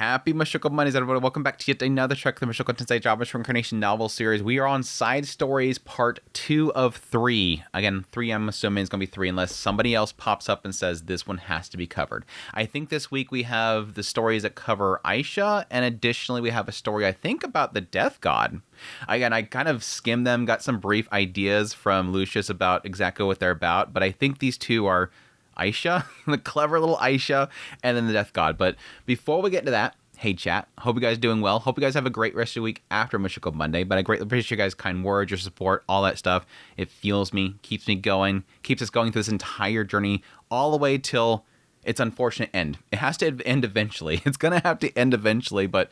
Happy Mushoku Mondays, everybody. Welcome back to yet another trek of the Mushoku Tensei Jobless Reincarnation novel series. We are on Side Stories Part 2 of 3. Again, 3 I'm assuming is going to be 3 unless somebody else pops up and says this one has to be covered. I think this week we have the stories that cover Aisha, and additionally we have a story, I think, about the Death God. Again, I kind of skimmed them, got some brief ideas from Lucius about exactly what they're about, but I think these two are Aisha, the clever little Aisha, and then the Death God. But before we get to that, hey chat, hope you guys are doing well. Hope you guys have a great rest of the week after Mushoku Monday. But I greatly appreciate you guys' kind words, your support, all that stuff. It fuels me, keeps me going, keeps us going through this entire journey all the way till its unfortunate end. It has to end eventually. It's going to have to end eventually. But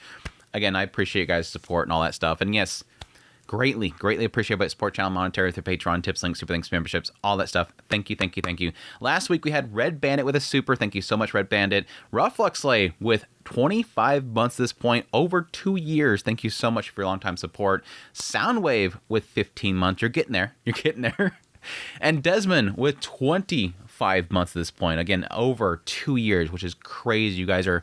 again, I appreciate you guys' support and all that stuff. And yes, greatly appreciate about support channel monetary through Patreon, tips, links, super thanks, memberships, all that stuff. Thank you. Last week we had Red Bandit with a super. Thank you so much, Red Bandit. Rough Luxley with 25 months at this point, over 2 years. Thank you so much for your long time support. Soundwave with 15 months. You're getting there. And Desmond with 25 months at this point. Again, over 2 years, which is crazy. You guys are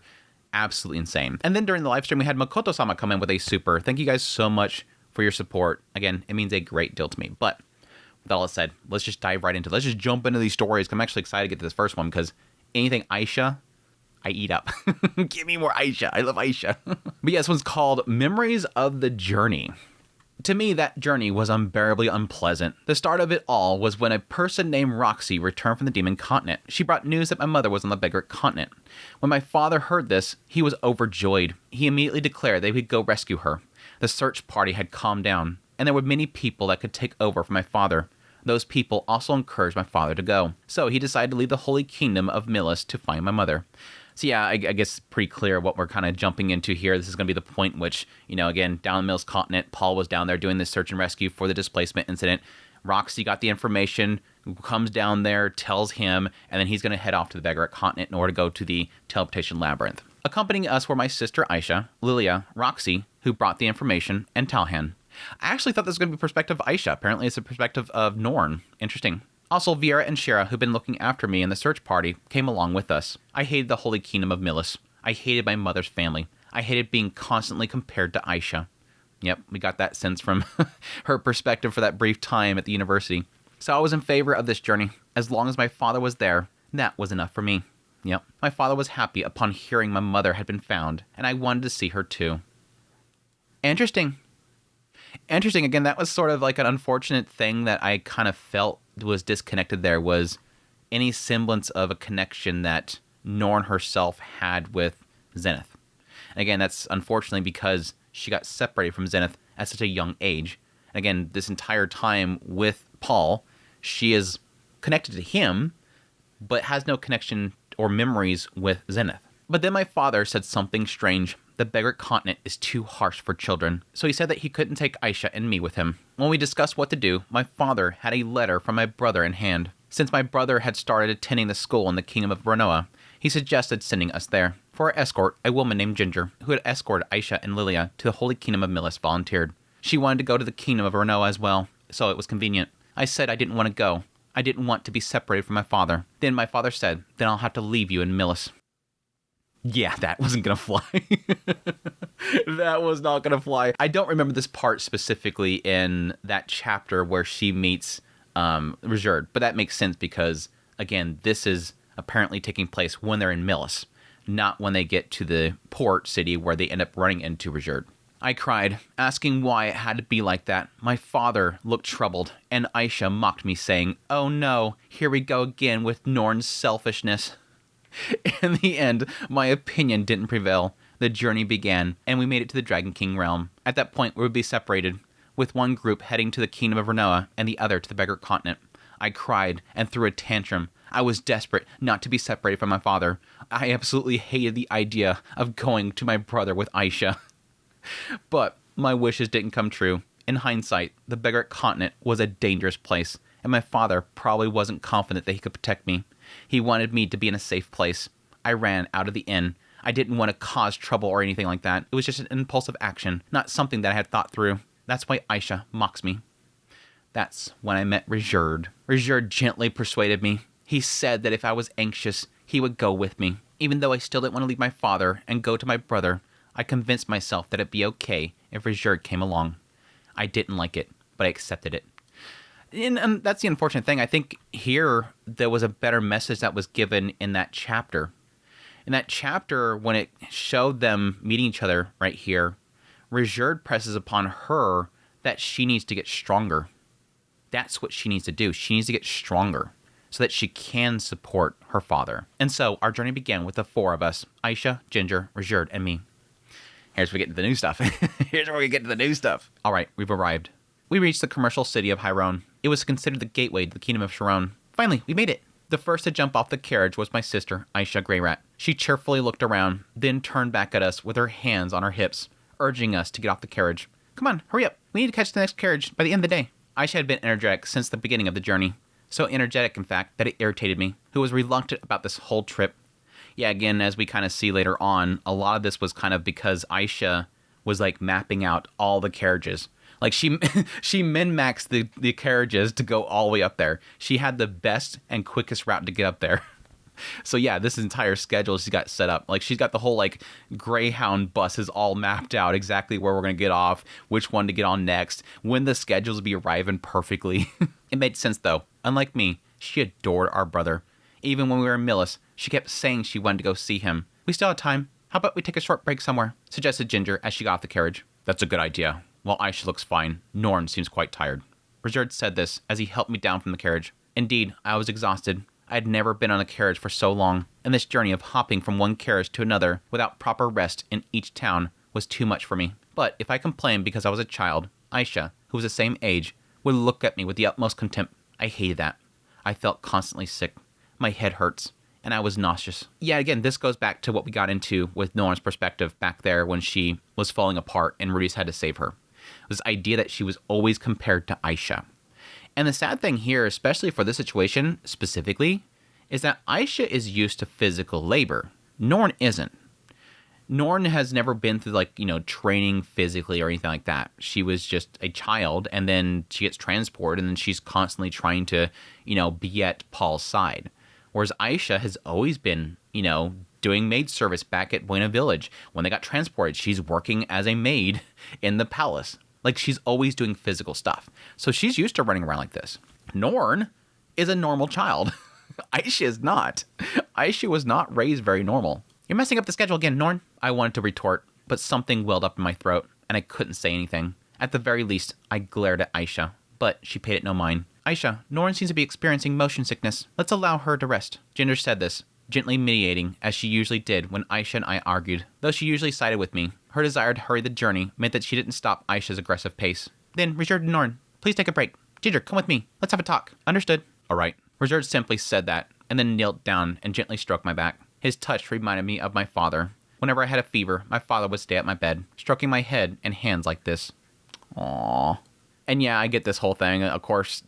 absolutely insane. And then during the live stream, we had Makoto-sama come in with a super. Thank you guys so much for your support. Again, it means a great deal to me. But with all that said, let's just dive right into it. Let's just jump into these stories. I'm actually excited to get to this first one because anything Aisha, I eat up. Give me more Aisha. I love Aisha. But yeah, this one's called Memories of the Journey. To me, that journey was unbearably unpleasant. The start of it all was when a person named Roxy returned from the Demon Continent. She brought news that my mother was on the Beggar Continent. When my father heard this, he was overjoyed. He immediately declared they would go rescue her. The search party had calmed down, and there were many people that could take over for my father. Those people also encouraged my father to go. So he decided to leave the Holy Kingdom of Milis to find my mother. So yeah, I guess pretty clear what we're kind of jumping into here. This is going to be the point in which, again, down in Milis Continent, Paul was down there doing this search and rescue for the displacement incident. Roxy got the information, comes down there, tells him, and then he's going to head off to the Beggar Continent in order to go to the teleportation labyrinth. Accompanying us were my sister Aisha, Lilia, Roxy, who brought the information, and Talhan. I actually thought this was going to be perspective of Aisha. Apparently it's a perspective of Norn. Interesting. Also, Viera and Shira, who've been looking after me in the search party, came along with us. I hated the Holy Kingdom of Milis. I hated my mother's family. I hated being constantly compared to Aisha. Yep, we got that sense from her perspective for that brief time at the university. So I was in favor of this journey. As long as my father was there, that was enough for me. Yep, my father was happy upon hearing my mother had been found, and I wanted to see her too. Interesting. Again, that was sort of like an unfortunate thing that I kind of felt was disconnected there, was any semblance of a connection that Norn herself had with Zenith. And again, that's unfortunately because she got separated from Zenith at such a young age. And again, this entire time with Paul, she is connected to him, but has no connection or memories with Zenith. But then my father said something strange. The Beggar Continent is too harsh for children, so he said that he couldn't take Aisha and me with him. When we discussed what to do, my father had a letter from my brother in hand. Since my brother had started attending the school in the Kingdom of Renoa, he suggested sending us there. For our escort, a woman named Ginger, who had escorted Aisha and Lilia to the Holy Kingdom of Milis, volunteered. She wanted to go to the Kingdom of Renoa as well, so it was convenient. I said I didn't want to go. I didn't want to be separated from my father. Then my father said, then I'll have to leave you in Milis. Yeah, that wasn't going to fly. That was not going to fly. I don't remember this part specifically in that chapter where she meets Reserved, but that makes sense because, again, this is apparently taking place when they're in Milis, not when they get to the port city where they end up running into Reserved. I cried, asking why it had to be like that. My father looked troubled, and Aisha mocked me, saying, "Oh no, here we go again with Norn's selfishness." In the end, my opinion didn't prevail. The journey began, and we made it to the Dragon King realm. At that point, we would be separated, with one group heading to the Kingdom of Renoa and the other to the Beggar Continent. I cried and threw a tantrum. I was desperate not to be separated from my father. I absolutely hated the idea of going to my brother with Aisha. But my wishes didn't come true. In hindsight, the Beggar Continent was a dangerous place, and my father probably wasn't confident that he could protect me. He wanted me to be in a safe place. I ran out of the inn. I didn't want to cause trouble or anything like that. It was just an impulsive action, not something that I had thought through. That's why Aisha mocks me. That's when I met Reserved. Reserved gently persuaded me. He said that if I was anxious, he would go with me. Even though I still didn't want to leave my father and go to my brother, I convinced myself that it'd be okay if Rizherd came along. I didn't like it, but I accepted it. And that's the unfortunate thing. I think here there was a better message that was given in that chapter. In that chapter, when it showed them meeting each other right here, Rizherd presses upon her that she needs to get stronger. That's what she needs to do. She needs to get stronger so that she can support her father. And so our journey began with the four of us, Aisha, Ginger, Rizherd, and me. Here's where we get to the new stuff. Here's where we get to the new stuff. All right, we've arrived. We reached the commercial city of Hyrone. It was considered the gateway to the kingdom of Sharon. Finally, we made it. The first to jump off the carriage was my sister, Aisha Greyrat. She cheerfully looked around, then turned back at us with her hands on her hips, urging us to get off the carriage. Come on, hurry up. We need to catch the next carriage by the end of the day. Aisha had been energetic since the beginning of the journey. So energetic, in fact, that it irritated me, who was reluctant about this whole trip. Yeah, again, as we kind of see later on, a lot of this was kind of because Aisha was like mapping out all the carriages. Like she min-maxed the carriages to go all the way up there. She had the best and quickest route to get up there. So yeah, this entire schedule she's got set up. Like she's got the whole like Greyhound buses all mapped out, exactly where we're going to get off, which one to get on next, when the schedules will be arriving perfectly. It made sense though. Unlike me, she adored our brother. Even when we were in Millis, she kept saying she wanted to go see him. We still have time. How about we take a short break somewhere? Suggested Ginger as she got off the carriage. That's a good idea. While Aisha looks fine, Norn seems quite tired. Rizherd said this as he helped me down from the carriage. Indeed, I was exhausted. I had never been on a carriage for so long, and this journey of hopping from one carriage to another without proper rest in each town was too much for me. But if I complained because I was a child, Aisha, who was the same age, would look at me with the utmost contempt. I hated that. I felt constantly sick. My head hurts, and I was nauseous. Yeah, again, this goes back to what we got into with Norn's perspective back there when she was falling apart and Rudy's had to save her. This idea that she was always compared to Aisha. And the sad thing here, especially for this situation specifically, is that Aisha is used to physical labor. Norn isn't. Norn has never been through training physically or anything like that. She was just a child, and then she gets transported, and then she's constantly trying to, be at Paul's side. Whereas Aisha has always been, doing maid service back at Buena Village. When they got transported, she's working as a maid in the palace. Like, she's always doing physical stuff. So she's used to running around like this. Norn is a normal child. Aisha is not. Aisha was not raised very normal. You're messing up the schedule again, Norn. I wanted to retort, but something welled up in my throat, and I couldn't say anything. At the very least, I glared at Aisha, but she paid it no mind. Aisha, Norn seems to be experiencing motion sickness. Let's allow her to rest. Ginger said this, gently mediating, as she usually did when Aisha and I argued. Though she usually sided with me, her desire to hurry the journey meant that she didn't stop Aisha's aggressive pace. Then, Rizherd and Norn, please take a break. Ginger, come with me. Let's have a talk. Understood? All right. Rizherd simply said that, and then knelt down and gently stroked my back. His touch reminded me of my father. Whenever I had a fever, my father would stay at my bed, stroking my head and hands like this. Aww. And yeah, I get this whole thing. Of course,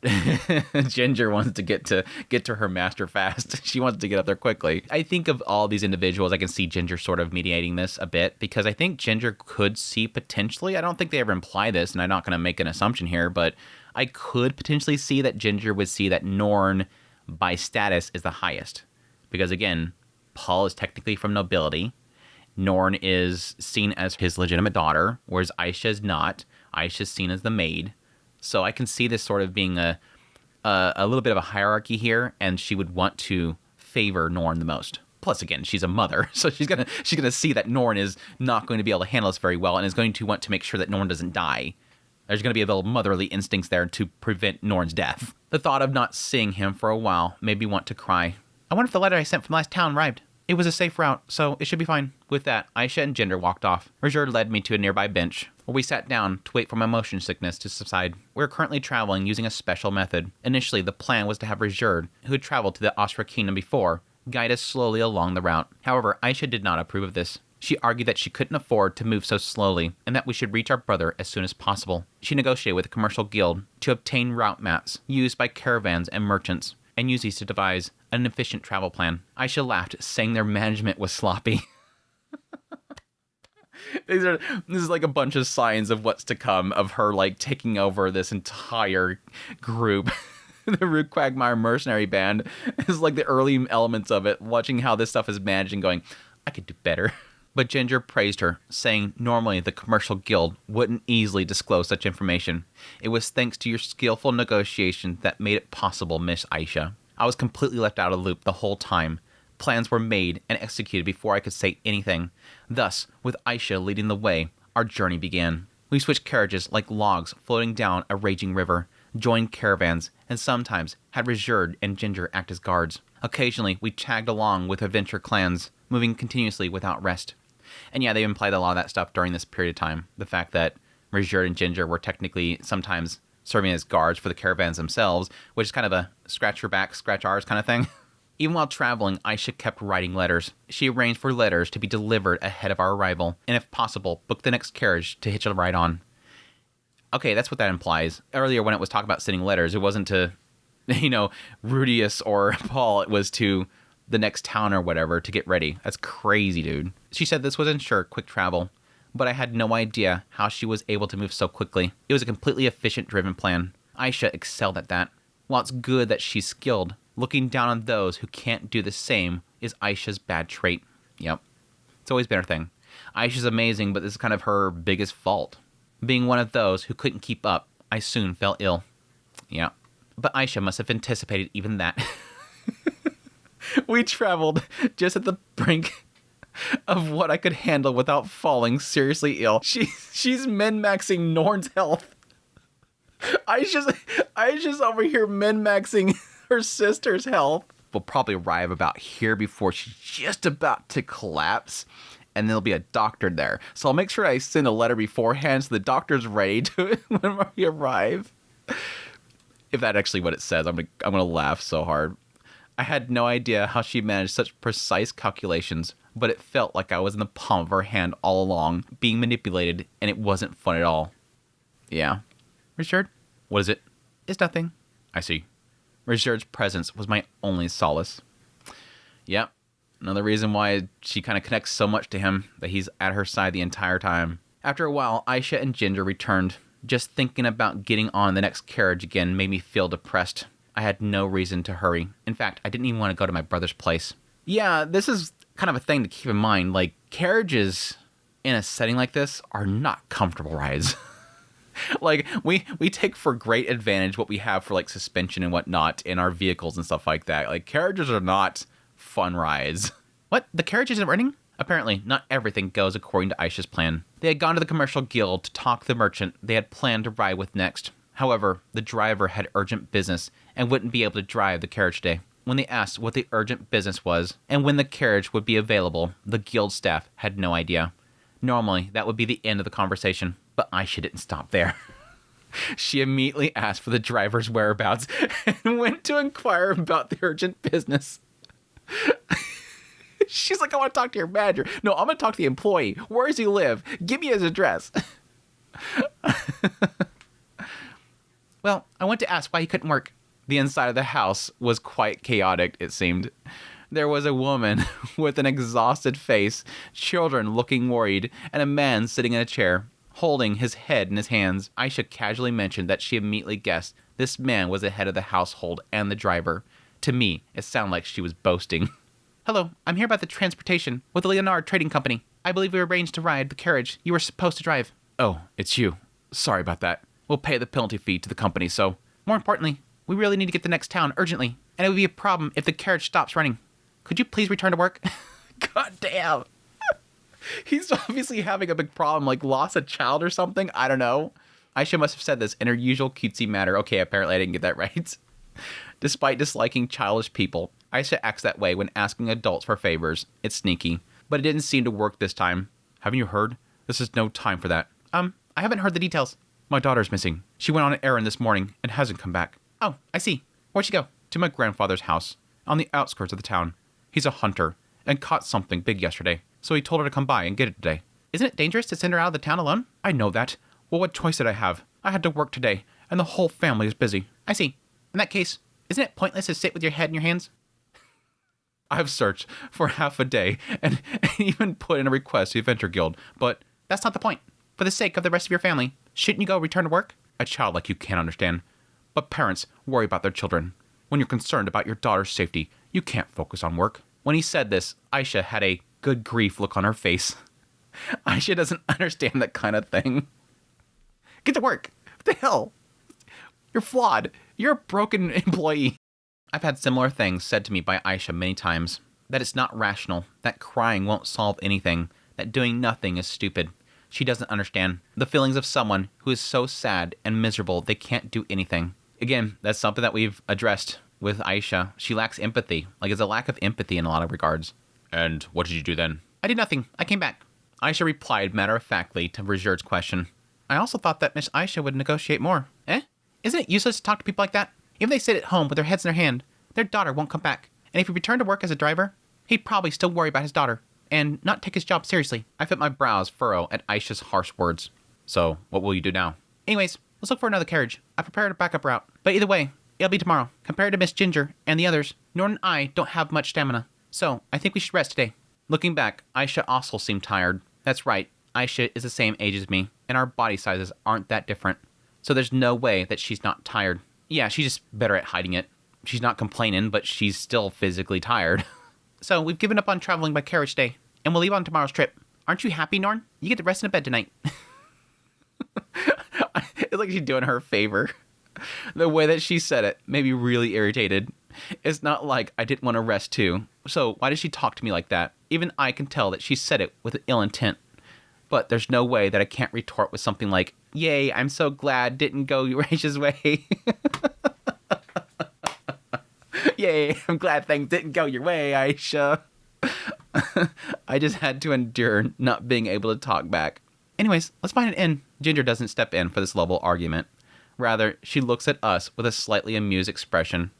Ginger wants to get to her master fast. She wants to get up there quickly. I think of all these individuals, I can see Ginger sort of mediating this a bit, because I think Ginger could see potentially, I don't think they ever imply this, and I'm not going to make an assumption here, but I could potentially see that Ginger would see that Norn, by status, is the highest. Because again, Paul is technically from nobility. Norn is seen as his legitimate daughter, whereas Aisha is not. Aisha is seen as the maid. So I can see this sort of being a little bit of a hierarchy here, and she would want to favor Norn the most. Plus, again, she's a mother, so she's gonna see that Norn is not going to be able to handle this very well, and is going to want to make sure that Norn doesn't die. There's going to be a little motherly instincts there to prevent Norn's death. The thought of not seeing him for a while made me want to cry. I wonder if the letter I sent from last town arrived. It was a safe route, so it should be fine. With that, Aisha and Ginger walked off. Rizherd led me to a nearby bench, where we sat down to wait for my motion sickness to subside. We are currently traveling using a special method. Initially, the plan was to have Rizherd, who had traveled to the Austria Kingdom before, guide us slowly along the route. However, Aisha did not approve of this. She argued that she couldn't afford to move so slowly, and that we should reach our brother as soon as possible. She negotiated with a commercial guild to obtain route maps used by caravans and merchants, and use these to devise an efficient travel plan. Aisha laughed, saying their management was sloppy. This is like a bunch of signs of what's to come, of her like taking over this entire group. the Root Quagmire mercenary band is like the early elements of it, watching how this stuff is managed and going, I could do better. But Ginger praised her, saying normally the commercial guild wouldn't easily disclose such information. It was thanks to your skillful negotiation that made it possible, Miss Aisha. I was completely left out of the loop the whole time. Plans were made and executed before I could say anything. Thus, with Aisha leading the way, our journey began. We switched carriages like logs floating down a raging river, joined caravans, and sometimes had Rizurd and Ginger act as guards. Occasionally, we tagged along with adventure clans, moving continuously without rest. And yeah, they implied a lot of that stuff during this period of time. The fact that Rizurd and Ginger were technically sometimes serving as guards for the caravans themselves, which is kind of a scratch your back, scratch ours kind of thing. Even while traveling, Aisha kept writing letters. She arranged for letters to be delivered ahead of our arrival, and if possible, booked the next carriage to hitch a ride on. Okay, that's what that implies. Earlier when it was talking about sending letters, it wasn't to, Rudius or Paul, it was to the next town or whatever to get ready. That's crazy, dude. She said this would ensure quick travel, but I had no idea how she was able to move so quickly. It was a completely efficient-driven plan. Aisha excelled at that. While it's good that she's skilled, looking down on those who can't do the same is Aisha's bad trait. Yep. It's always been her thing. Aisha's amazing, but this is kind of her biggest fault. Being one of those who couldn't keep up, I soon fell ill. Yeah. But Aisha must have anticipated even that. We traveled just at the brink of what I could handle without falling seriously ill. She's min-maxing Norn's health. Aisha's over here min-maxing her sister's health. We'll probably arrive about here before she's just about to collapse, and there'll be a doctor there. So I'll make sure I send a letter beforehand so the doctor's ready to when we arrive. If that's actually what it says, I'm gonna laugh so hard. I had no idea how she managed such precise calculations, but it felt like I was in the palm of her hand all along, being manipulated, and it wasn't fun at all. Yeah. Richard? What is it? It's nothing. I see. Richard's presence was my only solace. Yep. Another reason why she kind of connects so much to him, that he's at her side the entire time. After a while, Aisha and Ginger returned. Just thinking about getting on the next carriage again made me feel depressed. I had no reason to hurry. In fact, I didn't even want to go to my brother's place. Yeah, this is kind of a thing to keep in mind. Like, carriages in a setting like this are not comfortable rides. Like, we take for great advantage what we have for, like, suspension and whatnot in our vehicles and stuff like that. Like, carriages are not fun rides. What? The carriage isn't running? Apparently, not everything goes according to Aisha's plan. They had gone to the commercial guild to talk to the merchant they had planned to ride with next. However, the driver had urgent business and wouldn't be able to drive the carriage today. When they asked what the urgent business was and when the carriage would be available, the guild staff had no idea. Normally, that would be the end of the conversation, but Aisha didn't stop there. She immediately asked for the driver's whereabouts and went to inquire about the urgent business. She's like, I want to talk to your manager. No, I'm going to talk to the employee. Where does he live? Give me his address. Well, I went to ask why he couldn't work. The inside of the house was quite chaotic, it seemed. There was a woman with an exhausted face, children looking worried, and a man sitting in a chair, holding his head in his hands. Aisha casually mentioned that she immediately guessed this man was the head of the household and the driver. To me, it sounded like she was boasting. Hello, I'm here about the transportation with the Leonard Trading Company. I believe we arranged to ride the carriage you were supposed to drive. Oh, it's you. Sorry about that. We'll pay the penalty fee to the company, so... More importantly, we really need to get to the next town urgently, and it would be a problem if the carriage stops running. Could you please return to work? God damn. He's obviously having a big problem, like lost a child or something. I don't know. Aisha must have said this in her usual cutesy manner. Okay, apparently I didn't get that right. Despite disliking childish people, Aisha acts that way when asking adults for favors. It's sneaky, but it didn't seem to work this time. Haven't you heard? This is no time for that. I haven't heard the details. My daughter's missing. She went on an errand this morning and hasn't come back. Oh, I see. Where'd she go? To my grandfather's house, on the outskirts of the town. He's a hunter and caught something big yesterday, so he told her to come by and get it today. Isn't it dangerous to send her out of the town alone? I know that. Well, what choice did I have? I had to work today, and the whole family is busy. I see. In that case, isn't it pointless to sit with your head in your hands? I've searched for half a day and even put in a request to the Adventure Guild, but that's not the point. For the sake of the rest of your family, shouldn't you go return to work? A child like you can't understand. but parents worry about their children. When you're concerned about your daughter's safety, you can't focus on work. When he said this, Aisha had a good grief look on her face. Aisha doesn't understand that kind of thing. Get to work. What the hell? You're flawed. You're a broken employee. I've had similar things said to me by Aisha many times. That it's not rational, that crying won't solve anything, that doing nothing is stupid. She doesn't understand the feelings of someone who is so sad and miserable they can't do anything. Again, that's something that we've addressed with Aisha. She lacks empathy. It's a lack of empathy in a lot of regards. And what did you do then? I did nothing. I came back. Aisha replied matter-of-factly to Rizur's question. I also thought that Miss Aisha would negotiate more. Eh? Isn't it useless to talk to people like that? Even if they sit at home with their heads in their hand, their daughter won't come back. And if he returned to work as a driver, he'd probably still worry about his daughter and not take his job seriously. I felt my brows furrow at Aisha's harsh words. So, what will you do now? Anyways, let's look for another carriage. I prepared a backup route. But either way, it'll be tomorrow. Compared to Miss Ginger and the others, Norn and I don't have much stamina. So, I think we should rest today. Looking back, Aisha also seemed tired. That's right, Aisha is the same age as me, and our body sizes aren't that different. So there's no way that she's not tired. Yeah, she's just better at hiding it. She's not complaining, but she's still physically tired. So we've given up on traveling by carriage today, and we'll leave on tomorrow's trip. Aren't you happy, Norn? You get to rest in a bed tonight. It's like she's doing her a favor. The way that she said it made me really irritated. It's not like I didn't want to rest too. So why does she talk to me like that? Even I can tell that she said it with ill intent. But there's no way that I can't retort with something like, yay, I'm so glad didn't go Aisha's way. Yay, I'm glad things didn't go your way, Aisha. I just had to endure not being able to talk back. Anyways, let's find an inn. Ginger doesn't step in for this level argument. Rather, she looks at us with a slightly amused expression.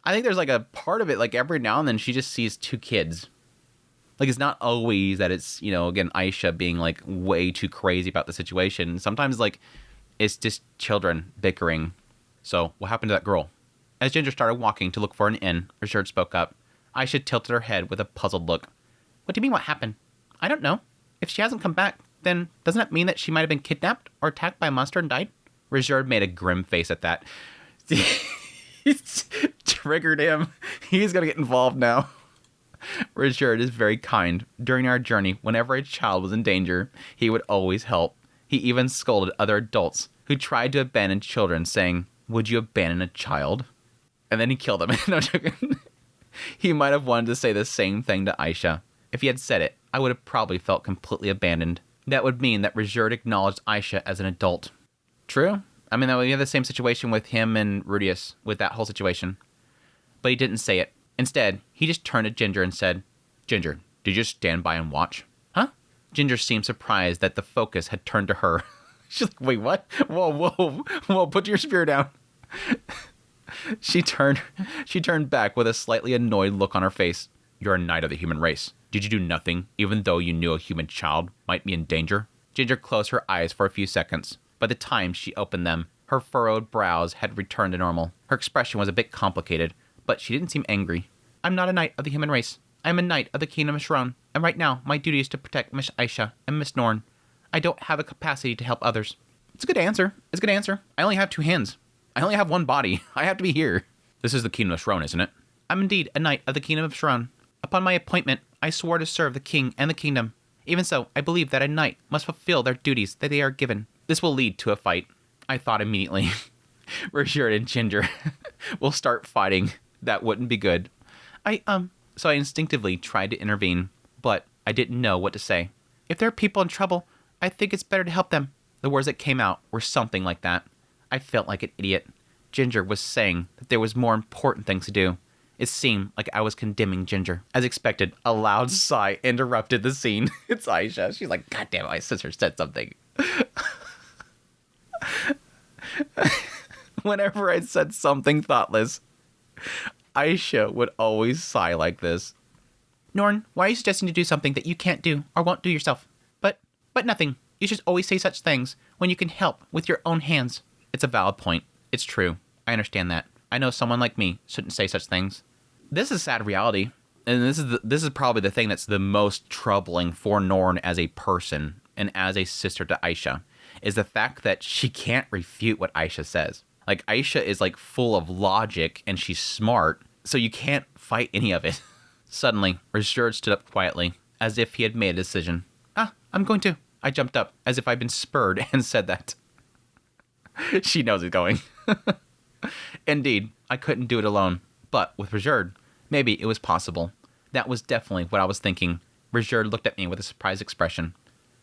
I think there's a part of it, every now and then she just sees two kids. It's not always that it's, again, Aisha being way too crazy about the situation. Sometimes it's just children bickering. So what happened to that girl? As Ginger started walking to look for an inn, Richard spoke up. Aisha tilted her head with a puzzled look. What do you mean what happened? I don't know. If she hasn't come back, then doesn't that mean that she might have been kidnapped or attacked by a monster and died? Richard made a grim face at that. It's triggered him. He's going to get involved now. Richard is very kind. During our journey, whenever a child was in danger, he would always help. He even scolded other adults who tried to abandon children, saying, would you abandon a child? And then he killed them. No joking. He might have wanted to say the same thing to Aisha. If he had said it, I would have probably felt completely abandoned. That would mean that Richard acknowledged Aisha as an adult. True. I mean, we have the same situation with him and Rudius, with that whole situation. But he didn't say it. Instead, he just turned to Ginger and said, Ginger, did you just stand by and watch? Huh? Ginger seemed surprised that the focus had turned to her. She's like, wait, what? Whoa, put your spear down. She turned back with a slightly annoyed look on her face. You're a knight of the human race. Did you do nothing, even though you knew a human child might be in danger? Ginger closed her eyes for a few seconds. By the time she opened them, her furrowed brows had returned to normal. Her expression was a bit complicated, but she didn't seem angry. I'm not a knight of the human race. I am a knight of the kingdom of Shron, and right now my duty is to protect Miss Aisha and Miss Norn. I don't have a capacity to help others. It's a good answer. I only have 2 hands. I only have 1 body. I have to be here. This is the kingdom of Shron, isn't it? I'm indeed a knight of the kingdom of Shron. Upon my appointment, I swore to serve the king and the kingdom. Even so, I believe that a knight must fulfill their duties that they are given. This will lead to a fight. I thought immediately. Richard and Ginger will start fighting. That wouldn't be good. So I instinctively tried to intervene, but I didn't know what to say. If there are people in trouble, I think it's better to help them. The words that came out were something like that. I felt like an idiot. Ginger was saying that there was more important things to do. It seemed like I was condemning Ginger. As expected, a loud sigh interrupted the scene. It's Aisha. She's like, God damn it, my sister said something. Whenever I said something thoughtless, Aisha would always sigh like this. Norn, why are you suggesting to do something that you can't do or won't do yourself? But nothing. You should always say such things when you can help with your own hands. It's a valid point. It's true. I understand that. I know someone like me shouldn't say such things. This is sad reality, and this is probably the thing that's the most troubling for Norn as a person and as a sister to Aisha, is the fact that she can't refute what Aisha says. Like, Aisha is, like, full of logic, and she's smart, so you can't fight any of it. Suddenly, Richard stood up quietly, as if he had made a decision. I'm going to. I jumped up, as if I'd been spurred, and said that. She knows he's going. Indeed, I couldn't do it alone. But with Richard, maybe it was possible. That was definitely what I was thinking. Richard looked at me with a surprised expression.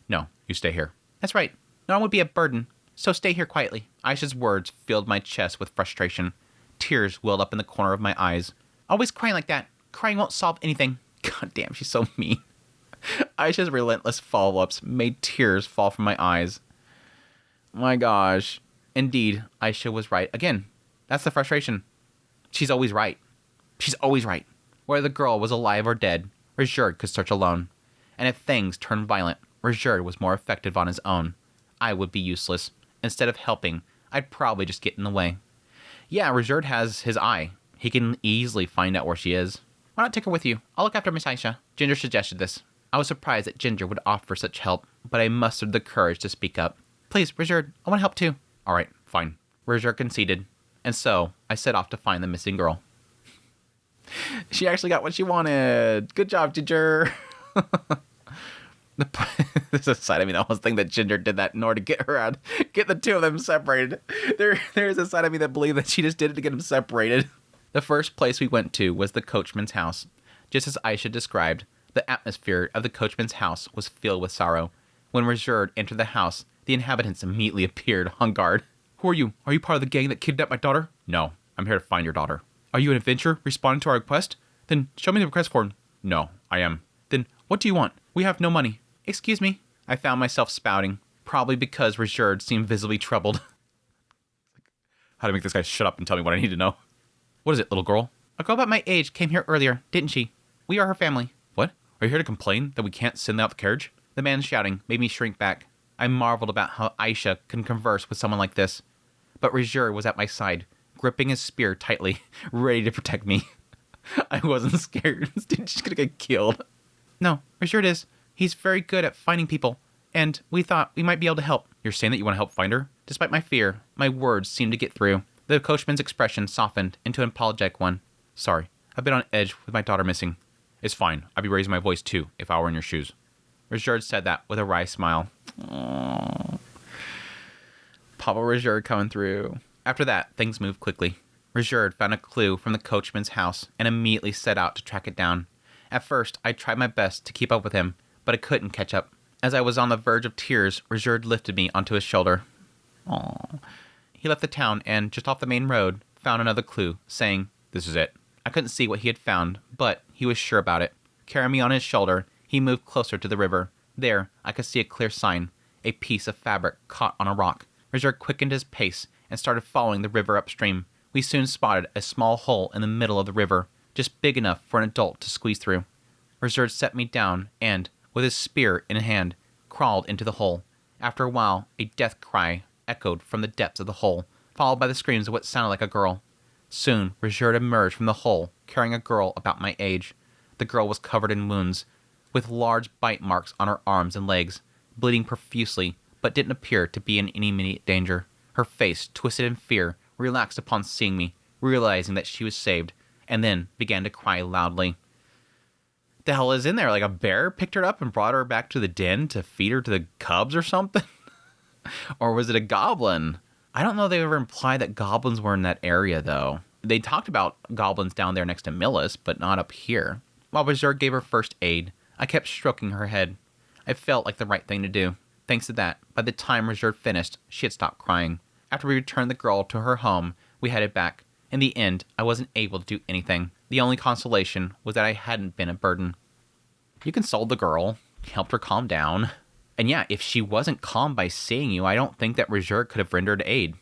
No, you stay here. That's right. Norn would be a burden, so stay here quietly. Aisha's words filled my chest with frustration. Tears welled up in the corner of my eyes. Always crying like that. Crying won't solve anything. God damn, she's so mean. Aisha's relentless follow-ups made tears fall from my eyes. My gosh. Indeed, Aisha was right again. That's the frustration. She's always right. She's always right. Whether the girl was alive or dead, Richard could search alone. And if things turned violent, Richard was more effective on his own. I would be useless. Instead of helping, I'd probably just get in the way. Yeah, Richard has his eye. He can easily find out where she is. Why not take her with you? I'll look after Miss Aisha. Ginger suggested this. I was surprised that Ginger would offer such help, but I mustered the courage to speak up. Please, Richard, I want to help too. All right, fine. Richard conceded, and so I set off to find the missing girl. She actually got what she wanted. Good job, Ginger. There's a side of me that almost think that Ginger did that in order to get her out, get the two of them separated. There's a side of me that believed that she just did it to get them separated. The first place we went to was the coachman's house. Just as Aisha described, the atmosphere of the coachman's house was filled with sorrow. When Richard entered the house, the inhabitants immediately appeared on guard. Who are you? Are you part of the gang that kidnapped my daughter? No, I'm here to find your daughter. Are you an adventurer responding to our request? Then show me the request form. No, I am. Then what do you want? We have no money. Excuse me. I found myself spouting, probably because Richard seemed visibly troubled. How to make this guy shut up and tell me what I need to know. What is it, little girl? A girl about my age came here earlier, didn't she? We are her family. What? Are you here to complain that we can't send out the carriage? The man shouting made me shrink back. I marveled about how Aisha can converse with someone like this. But Richard was at my side, gripping his spear tightly, ready to protect me. I wasn't scared. She's gonna get killed. No, Richard is. He's very good at finding people, and we thought we might be able to help. You're saying that you want to help find her? Despite my fear, my words seemed to get through. The coachman's expression softened into an apologetic one. Sorry, I've been on edge with my daughter missing. It's fine. I'd be raising my voice too, if I were in your shoes. Richard said that with a wry smile. Aww. Papa Richard coming through. After that, things moved quickly. Richard found a clue from the coachman's house and immediately set out to track it down. At first, I tried my best to keep up with him, but I couldn't catch up. As I was on the verge of tears, Richard lifted me onto his shoulder. Aww. He left the town and, just off the main road, found another clue, saying, "This is it." I couldn't see what he had found, but he was sure about it. Carrying me on his shoulder, he moved closer to the river. There, I could see a clear sign, a piece of fabric caught on a rock. Richard quickened his pace and started following the river upstream. We soon spotted a small hole in the middle of the river, just big enough for an adult to squeeze through. Richard set me down and, with his spear in hand, crawled into the hole. After a while, a death cry echoed from the depths of the hole, followed by the screams of what sounded like a girl. Soon, Richard emerged from the hole, carrying a girl about my age. The girl was covered in wounds, with large bite marks on her arms and legs, bleeding profusely, but didn't appear to be in any immediate danger. Her face, twisted in fear, relaxed upon seeing me, realizing that she was saved, and then began to cry loudly. The hell is in there? Like a bear picked her up and brought her back to the den to feed her to the cubs or something? Or was it a goblin? I don't know if they ever implied that goblins were in that area, though. They talked about goblins down there next to Millis, but not up here. While Berserk gave her first aid, I kept stroking her head. I felt like the right thing to do. Thanks to that, by the time Reserve finished, she had stopped crying. After we returned the girl to her home, we headed back. In the end, I wasn't able to do anything. The only consolation was that I hadn't been a burden. You consoled the girl, helped her calm down. And yeah, if she wasn't calm by seeing you, I don't think that Reserve could have rendered aid.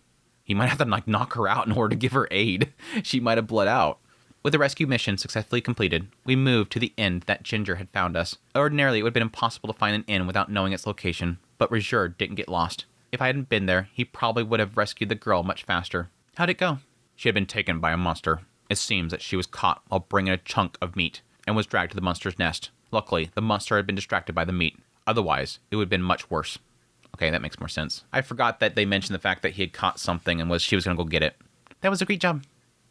He might have to knock her out in order to give her aid. She might have bled out. With the rescue mission successfully completed, we moved to the inn that Ginger had found us. Ordinarily, it would have been impossible to find an inn without knowing its location, but Reserve didn't get lost. If I hadn't been there, he probably would have rescued the girl much faster. How'd it go? She had been taken by a monster. It seems that she was caught while bringing a chunk of meat, and was dragged to the monster's nest. Luckily, the monster had been distracted by the meat. Otherwise, it would have been much worse. Okay, that makes more sense. I forgot that they mentioned the fact that he had caught something and she was going to go get it. That was a great job.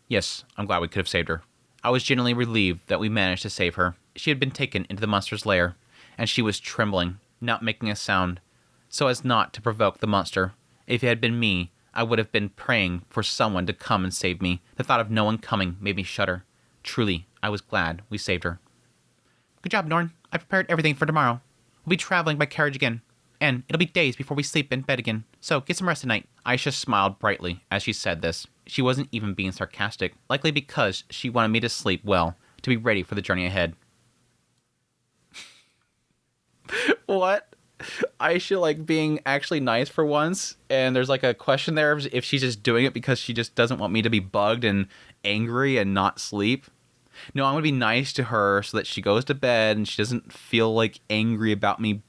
Yes, I'm glad we could have saved her. I was genuinely relieved that we managed to save her. She had been taken into the monster's lair, and she was trembling, not making a sound, so as not to provoke the monster. If it had been me, I would have been praying for someone to come and save me. The thought of no one coming made me shudder. Truly, I was glad we saved her. Good job, Norn. I prepared everything for tomorrow. We'll be traveling by carriage again, and it'll be days before we sleep in bed again, so get some rest tonight. Aisha smiled brightly as she said this. She wasn't even being sarcastic, likely because she wanted me to sleep well, to be ready for the journey ahead. What? Aisha, like, being actually nice for once, and there's, like, a question there if she's just doing it because she just doesn't want me to be bugged and angry and not sleep. No, I'm going to be nice to her so that she goes to bed and she doesn't feel, like, angry about me,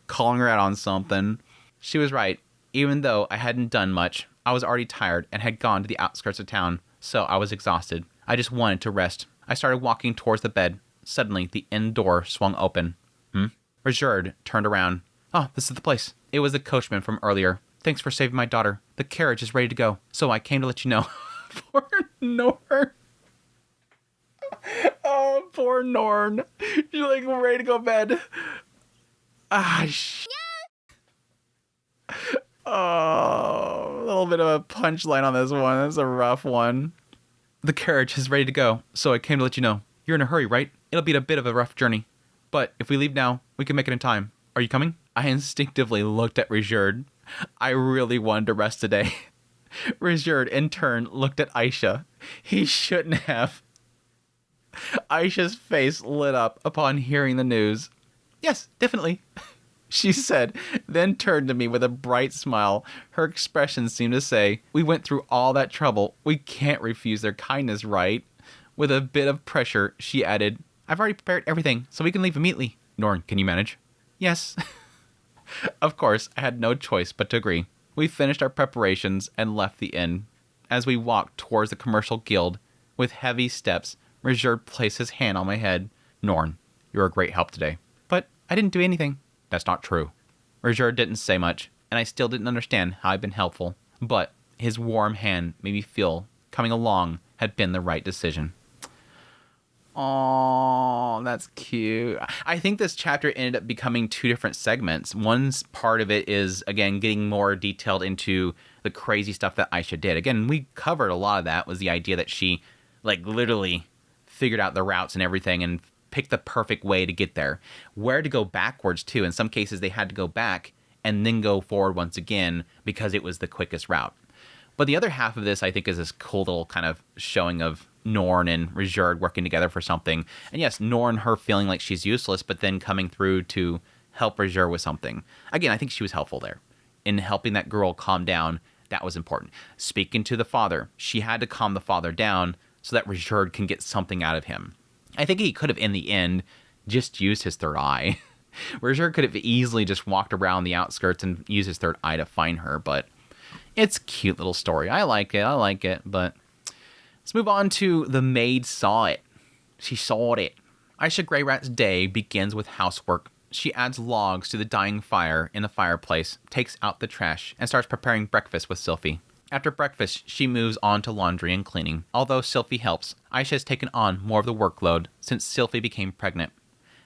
calling her out on something. She was right. Even though I hadn't done much, I was already tired and had gone to the outskirts of town, so I was exhausted. I just wanted to rest. I started walking towards the bed. Suddenly, the inn door swung open. Richard turned around. Oh, this is the place. It was the coachman from earlier. Thanks for saving my daughter. The carriage is ready to go, so I came to let you know. Poor Norn. Oh, poor Norn. She's like ready to go to bed. Oh, a little bit of a punchline on this one. That's a rough one. The carriage is ready to go, so I came to let you know. You're in a hurry, right? It'll be a bit of a rough journey. But if we leave now, we can make it in time. Are you coming? I instinctively looked at Richard. I really wanted to rest today. Richard, in turn, looked at Aisha. He shouldn't have. Aisha's face lit up upon hearing the news. Yes, definitely, she said, then turned to me with a bright smile. Her expression seemed to say, we went through all that trouble. We can't refuse their kindness, right? With a bit of pressure, she added, I've already prepared everything, so we can leave immediately. Norn, can you manage? Yes. Of course, I had no choice but to agree. We finished our preparations and left the inn. As we walked towards the commercial guild, with heavy steps, Richard placed his hand on my head. Norn, you're a great help today. But I didn't do anything. That's not true. Richard didn't say much, and I still didn't understand how I'd been helpful. But his warm hand made me feel coming along had been the right decision. Oh, that's cute. I think this chapter ended up becoming two different segments. One part of it is, again, getting more detailed into the crazy stuff that Aisha did. Again, we covered a lot of that, was the idea that she, like, literally figured out the routes and everything and picked the perfect way to get there. Where to go backwards, too. In some cases, they had to go back and then go forward once again because it was the quickest route. But the other half of this, I think, is this cool little kind of showing of Norn and Richard working together for something. And yes, Norn, her feeling like she's useless, but then coming through to help Richard with something. Again, I think she was helpful there. In helping that girl calm down, that was important. Speaking to the father, she had to calm the father down so that Richard can get something out of him. I think he could have, in the end, just used his third eye. Richard could have easily just walked around the outskirts and used his third eye to find her, but it's a cute little story. I like it, but let's move on to the maid saw it. She saw it. Aisha Greyrat's day begins with housework. She adds logs to the dying fire in the fireplace, takes out the trash, and starts preparing breakfast with Sylphie. After breakfast, she moves on to laundry and cleaning. Although Sylphie helps, Aisha has taken on more of the workload since Sylphie became pregnant.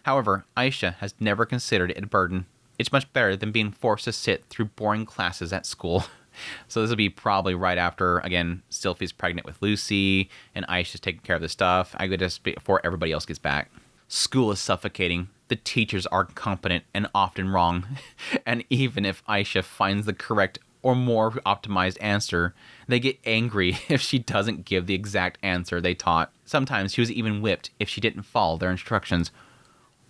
However, Aisha has never considered it a burden. It's much better than being forced to sit through boring classes at school. So this will be probably right after, again, Sylphie's pregnant with Lucy, and Aisha's taking care of the stuff. I could just before everybody else gets back. School is suffocating. The teachers are incompetent and often wrong. And even if Aisha finds the correct or more optimized answer, they get angry if she doesn't give the exact answer they taught. Sometimes she was even whipped if she didn't follow their instructions.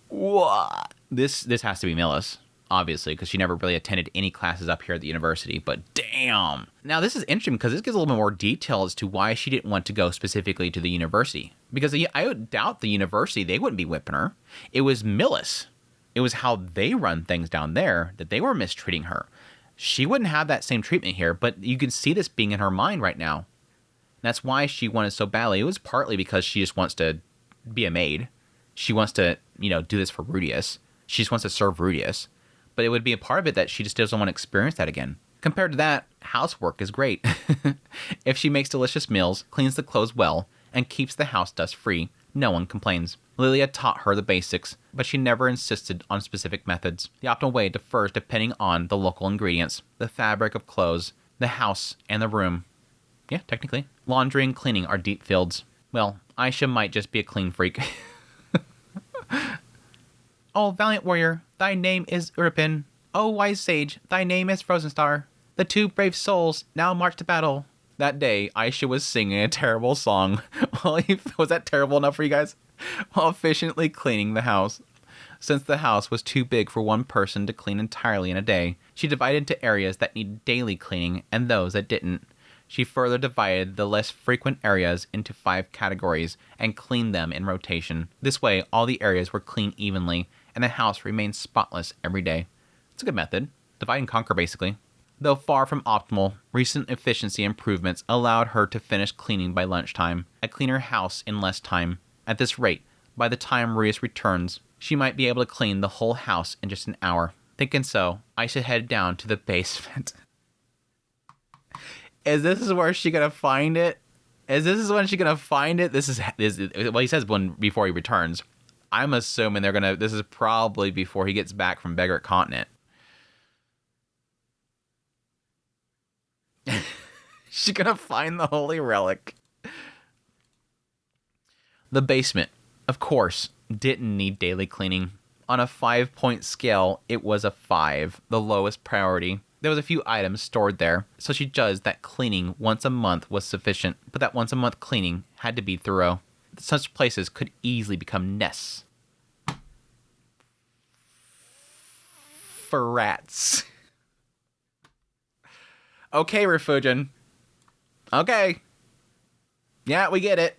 What? This has to be Millis, obviously, because she never really attended any classes up here at the university, but damn. Now, this is interesting because this gives a little bit more detail as to why she didn't want to go specifically to the university. Because I would doubt the university, they wouldn't be whipping her. It was Millis. It was how they run things down there that they were mistreating her. She wouldn't have that same treatment here, but you can see this being in her mind right now. That's why she wanted so badly. It was partly because she just wants to be a maid. She wants to, do this for Rudius. She just wants to serve Rudius. but it would be a part of it that she just doesn't want to experience that again. Compared to that, housework is great. If she makes delicious meals, cleans the clothes well, and keeps the house dust free, no one complains. Lilia taught her the basics, but she never insisted on specific methods. The optimal way differs depending on the local ingredients, the fabric of clothes, the house, and the room. Yeah, technically. Laundry and cleaning are deep fields. Well, Aisha might just be a clean freak. Oh, valiant warrior, thy name is Uripin. Oh, wise sage, thy name is Frozen Star. The two brave souls now march to battle. That day, Aisha was singing a terrible song. Was that terrible enough for you guys? While efficiently cleaning the house. Since the house was too big for one person to clean entirely in a day, she divided into areas that needed daily cleaning and those that didn't. She further divided the less frequent areas into 5 categories and cleaned them in rotation. This way, all the areas were cleaned evenly, and the house remained spotless every day. It's a good method. Divide and conquer, basically. Though far from optimal, recent efficiency improvements allowed her to finish cleaning by lunchtime, a cleaner house in less time. At this rate, by the time Rias returns, she might be able to clean the whole house in just an hour. Thinking so, Aisha headed down to the basement. This is where she gonna find it? This is when she gonna find it? This is well, he says before he returns. I'm assuming this is probably before he gets back from Beggar Continent. She's gonna find the holy relic. The basement, of course, didn't need daily cleaning. On a 5-point scale, it was a 5, the lowest priority. There was a few items stored there, so she judged that cleaning once a month was sufficient, but that once a month cleaning had to be thorough. Such places could easily become nests for rats. Okay, Refugin. Okay. Yeah, we get it.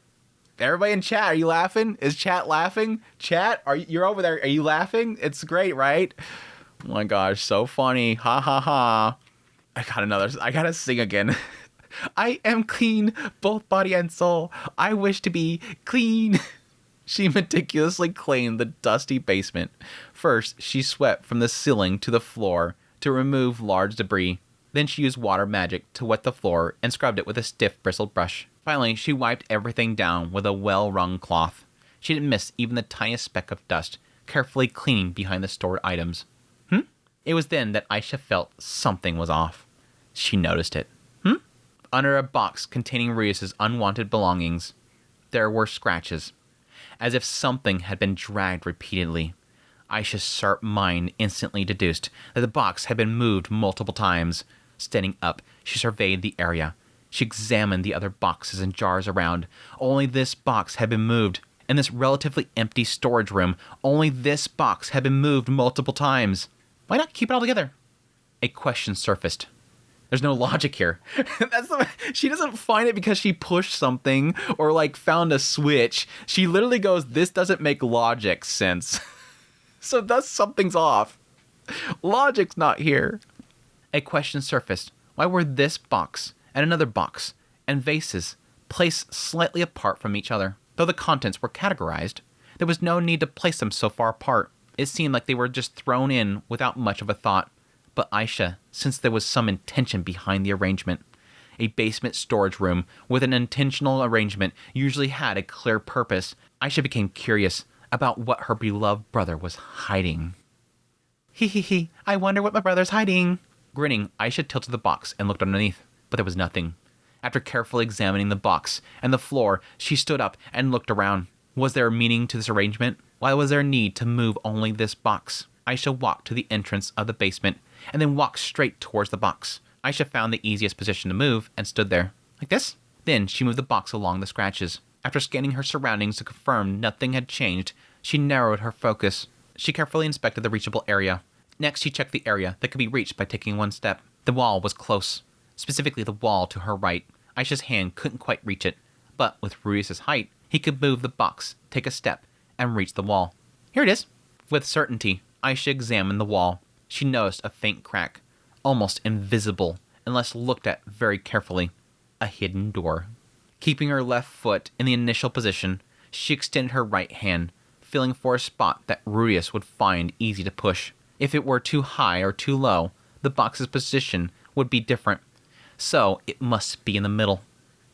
Everybody in chat, are you laughing? Is chat laughing? Chat, you're over there. Are you laughing? It's great, right? Oh my gosh, so funny. Ha ha ha. I gotta sing again. I am clean, both body and soul. I wish to be clean. She meticulously cleaned the dusty basement. First, she swept from the ceiling to the floor to remove large debris. Then she used water magic to wet the floor and scrubbed it with a stiff bristled brush. Finally, she wiped everything down with a well-wrung cloth. She didn't miss even the tiniest speck of dust, carefully cleaning behind the stored items. It was then that Aisha felt something was off. She noticed it. Under a box containing Rias's unwanted belongings, there were scratches, as if something had been dragged repeatedly. Aisha's sharp mind instantly deduced that the box had been moved multiple times. Standing up, she surveyed the area. She examined the other boxes and jars around. Only this box had been moved. In this relatively empty storage room, only this box had been moved multiple times. Why not keep it all together? A question surfaced. There's no logic here. She doesn't find it because she pushed something or found a switch. She literally goes, this doesn't make logic sense. So thus something's off. Logic's not here. A question surfaced. Why were this box and another box and vases placed slightly apart from each other? Though the contents were categorized, there was no need to place them so far apart. It seemed like they were just thrown in without much of a thought. But Aisha, since there was some intention behind the arrangement, a basement storage room with an intentional arrangement usually had a clear purpose, Aisha became curious about what her beloved brother was hiding. Hee, I wonder what my brother's hiding. Grinning, Aisha tilted the box and looked underneath, but there was nothing. After carefully examining the box and the floor, she stood up and looked around. Was there a meaning to this arrangement? Why was there a need to move only this box? Aisha walked to the entrance of the basement and then walked straight towards the box. Aisha found the easiest position to move and stood there. Like this? Then she moved the box along the scratches. After scanning her surroundings to confirm nothing had changed, she narrowed her focus. She carefully inspected the reachable area. Next, she checked the area that could be reached by taking one step. The wall was close, specifically the wall to her right. Aisha's hand couldn't quite reach it, but with Ruius's height, he could move the box, take a step, and reach the wall. Here it is. With certainty, Aisha examined the wall. She noticed a faint crack, almost invisible unless looked at very carefully. A hidden door. Keeping her left foot in the initial position, she extended her right hand, feeling for a spot that Ruius would find easy to push. If it were too high or too low, the box's position would be different. So it must be in the middle.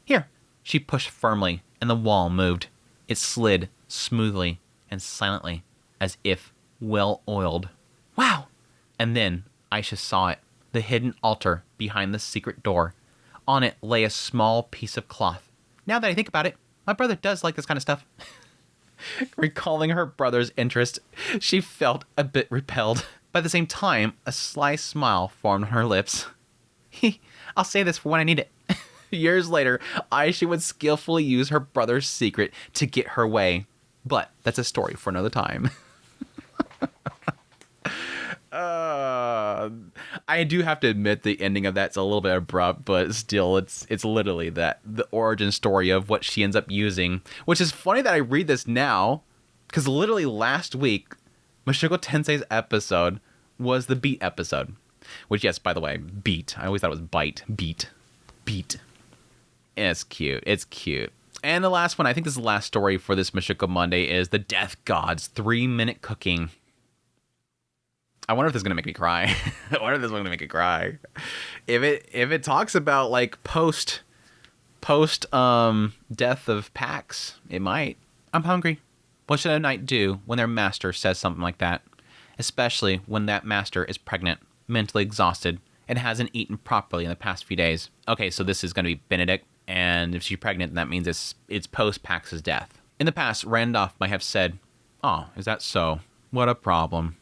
Here. She pushed firmly, and the wall moved. It slid smoothly and silently, as if well-oiled. Wow! And then Aisha saw it, the hidden altar behind the secret door. On it lay a small piece of cloth. Now that I think about it, my brother does like this kind of stuff. Recalling her brother's interest, she felt a bit repelled. But at the same time, a sly smile formed on her lips. I'll say this for when I need it. Years later, Aisha would skillfully use her brother's secret to get her way. But that's a story for another time. I do have to admit the ending of that's a little bit abrupt, but still, it's literally the origin story of what she ends up using. Which is funny that I read this now, because literally last week, Mushoku Tensei's episode was the beat episode. Which, yes, by the way, beat. I always thought it was bite. Beat. It's cute. It's cute. And the last one, I think this is the last story for this Mushoku Monday, is the Death God's 3-minute cooking. I wonder if this is gonna make me cry. I wonder if this is gonna make me cry. If it talks about like post death of Pax, it might. I'm hungry. What should a knight do when their master says something like that? Especially when that master is pregnant, mentally exhausted, and hasn't eaten properly in the past few days. Okay, so this is gonna be Benedict, and if she's pregnant, that means it's post Pax's death. In the past, Randolph might have said, "Oh, is that so? What a problem."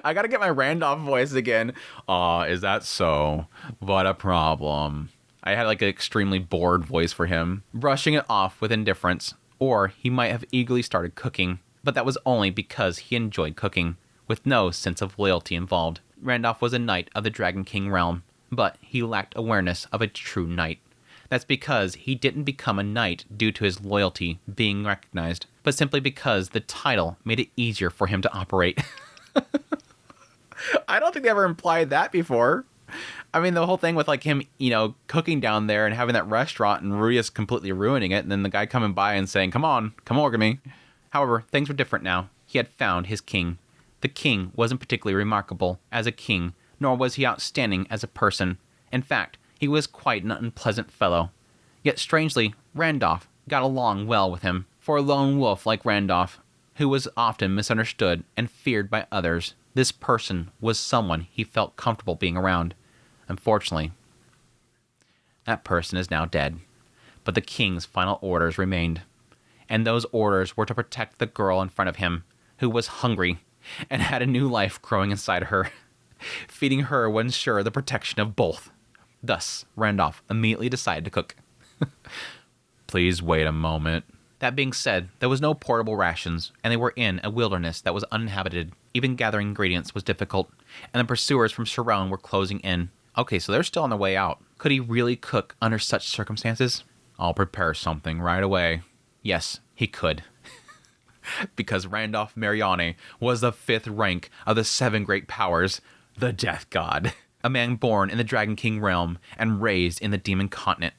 I gotta get my Randolph voice again. Aw, is that so? What a problem. I had like an extremely bored voice for him, brushing it off with indifference. Or he might have eagerly started cooking, but that was only because he enjoyed cooking, with no sense of loyalty involved. Randolph was a knight of the Dragon King realm, but he lacked awareness of a true knight. That's because he didn't become a knight due to his loyalty being recognized, but simply because the title made it easier for him to operate. I don't think they ever implied that before. I mean, the whole thing with like him, cooking down there and having that restaurant and Ruya's completely ruining it, and then the guy coming by and saying, come work with me. However, things were different now. He had found his king. The king wasn't particularly remarkable as a king, nor was he outstanding as a person. In fact, he was quite an unpleasant fellow. Yet strangely, Randolph got along well with him. For a lone wolf like Randolph, who was often misunderstood and feared by others, this person was someone he felt comfortable being around. Unfortunately, that person is now dead. But the king's final orders remained. And those orders were to protect the girl in front of him, who was hungry and had a new life growing inside her. Feeding her would ensure the protection of both. Thus, Randolph immediately decided to cook. Please wait a moment. That being said, there was no portable rations, and they were in a wilderness that was uninhabited. Even gathering ingredients was difficult, and the pursuers from Sharon were closing in. Okay, so they're still on their way out. Could he really cook under such circumstances? I'll prepare something right away. Yes, he could. Because Randolph Mariani was the 5th rank of the 7 great powers, the Death God. A man born in the Dragon King realm and raised in the Demon Continent.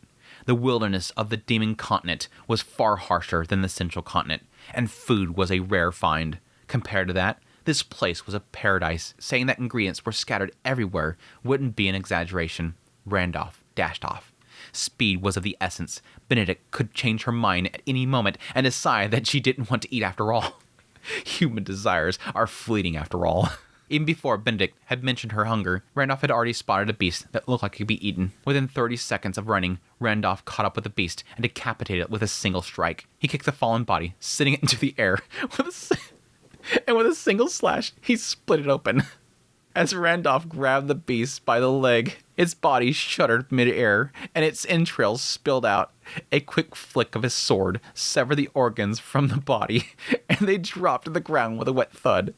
The wilderness of the Demon Continent was far harsher than the Central Continent, and food was a rare find. Compared to that, this place was a paradise. Saying that ingredients were scattered everywhere wouldn't be an exaggeration. Randolph dashed off. Speed was of the essence. Benedict could change her mind at any moment and decide that she didn't want to eat after all. Human desires are fleeting after all. Even before Benedict had mentioned her hunger, Randolph had already spotted a beast that looked like it could be eaten. Within 30 seconds of running, Randolph caught up with the beast and decapitated it with a single strike. He kicked the fallen body, sending it into the air. And with a single slash, he split it open. As Randolph grabbed the beast by the leg, its body shuddered mid-air, and its entrails spilled out. A quick flick of his sword severed the organs from the body, and they dropped to the ground with a wet thud.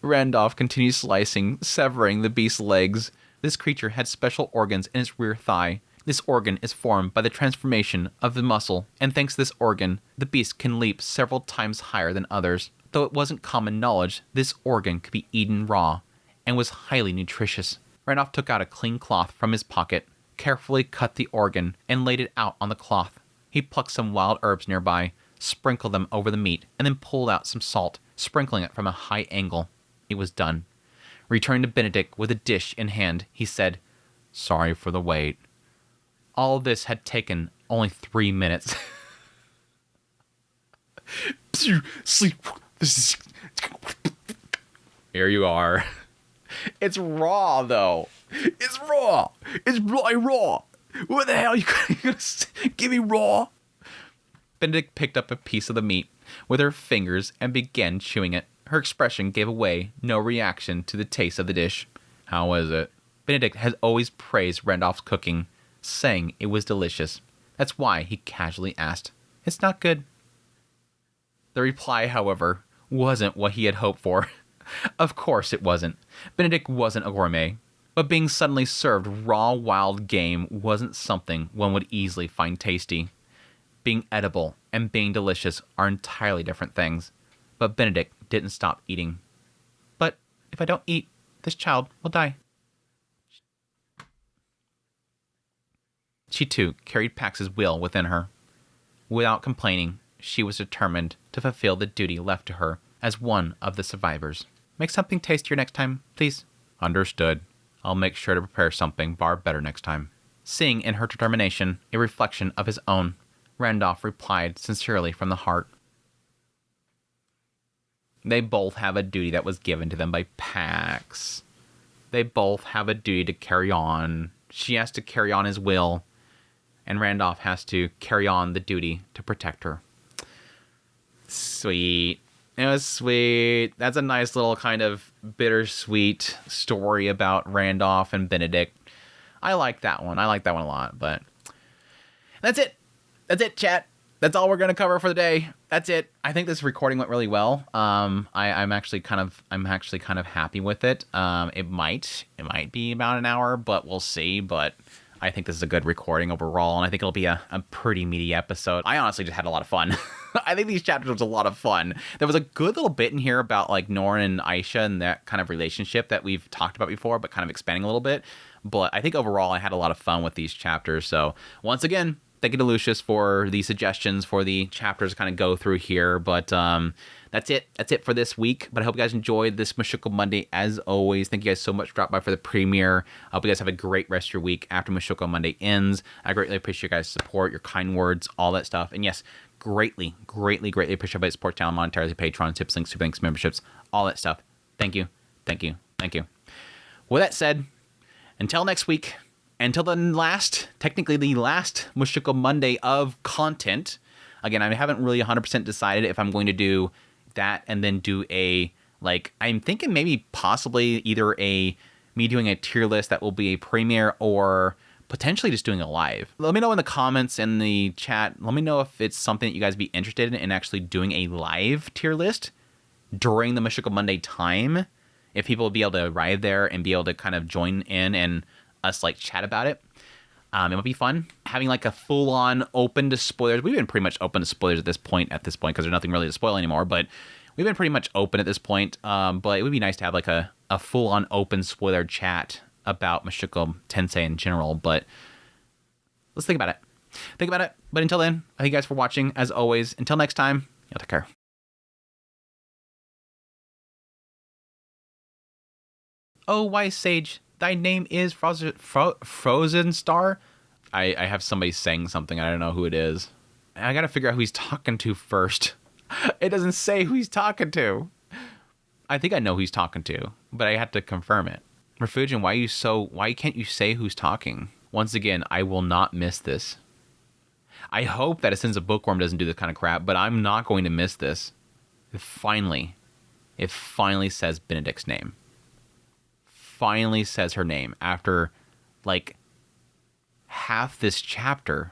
Randolph continued slicing, severing the beast's legs. This creature had special organs in its rear thigh. This organ is formed by the transformation of the muscle, and thanks to this organ, the beast can leap several times higher than others. Though it wasn't common knowledge, this organ could be eaten raw, and was highly nutritious. Randolph took out a clean cloth from his pocket, carefully cut the organ, and laid it out on the cloth. He plucked some wild herbs nearby, sprinkled them over the meat, and then pulled out some salt, sprinkling it from a high angle. It was done. Returning to Benedict with a dish in hand, he said, "Sorry for the wait." All this had taken only 3 minutes. Sleep. Here you are. It's raw, though. It's raw. It's bloody raw. What the hell? You gonna give me raw? Benedict picked up a piece of the meat with her fingers and began chewing it. Her expression gave away no reaction to the taste of the dish. How is it? Benedict has always praised Randolph's cooking, saying it was delicious. That's why he casually asked, "It's not good." The reply, however, wasn't what he had hoped for. Of course it wasn't. Benedict wasn't a gourmet. But being suddenly served raw wild game wasn't something one would easily find tasty. Being edible and being delicious are entirely different things. But Benedict didn't stop eating. "But if I don't eat, this child will die." She too carried Pax's will within her. Without complaining, she was determined to fulfill the duty left to her as one of the survivors. "Make something tastier next time, please." "Understood. I'll make sure to prepare something far better next time." Seeing in her determination a reflection of his own, Randolph replied sincerely from the heart. They both have a duty that was given to them by Pax. They both have a duty to carry on. She has to carry on his will, and Randolph has to carry on the duty to protect her. Sweet. It was sweet. That's a nice little kind of bittersweet story about Randolph and Benedict. I like that one. I like that one a lot, but that's it. That's it, chat. That's all we're going to cover for the day. That's it. I think this recording went really well. I'm actually kind of happy with it. It might be about an hour, but we'll see. But I think this is a good recording overall, and I think it'll be a pretty meaty episode. I honestly just had a lot of fun. I think these chapters was a lot of fun. There was a good little bit in here about like Norn and Aisha and that kind of relationship that we've talked about before, but kind of expanding a little bit. But I think overall I had a lot of fun with these chapters. So once again, thank you to Lucius for the suggestions for the chapters to kind of go through here. But that's it. That's it for this week. But I hope you guys enjoyed this Mushoku Monday as always. Thank you guys so much for dropping by for the premiere. I hope you guys have a great rest of your week after Mushoku Monday ends. I greatly appreciate your guys' support, your kind words, all that stuff. And yes, greatly appreciate everybody support channel monetarily, Patreon, tips, links, super links, memberships, all that stuff. Thank you. With that said, until next week, until technically the last Mushoku Monday of content. Again, I haven't really 100% decided if I'm going to do that and then do I'm thinking maybe possibly either me doing a tier list that will be a premiere or potentially just doing a live. Let me know in the comments in the chat. Let me know if it's something that you guys be interested in actually doing a live tier list during the Mushoku Monday time. If people will be able to arrive there and be able to kind of join in and us chat about it. It would be fun having a full-on open to spoilers. We've been pretty much open to spoilers at this point because there's nothing really to spoil anymore, but we've been pretty much open at this point. But it would be nice to have a full-on open spoiler chat about Mushoku Tensei in general. But let's think about it. But until then, thank you guys for watching. As always, until next time, y'all take care. Oh, wise sage, thy name is Frozen Star? I have somebody saying something. I don't know who it is. I gotta figure out who he's talking to first. It doesn't say who he's talking to. I think I know who he's talking to, but I have to confirm it. Refugin, why can't you say who's talking? Once again, I will not miss this. I hope that Since a Bookworm doesn't do this kind of crap, but I'm not going to miss this. It finally says Benedict's name. Finally says her name after half this chapter.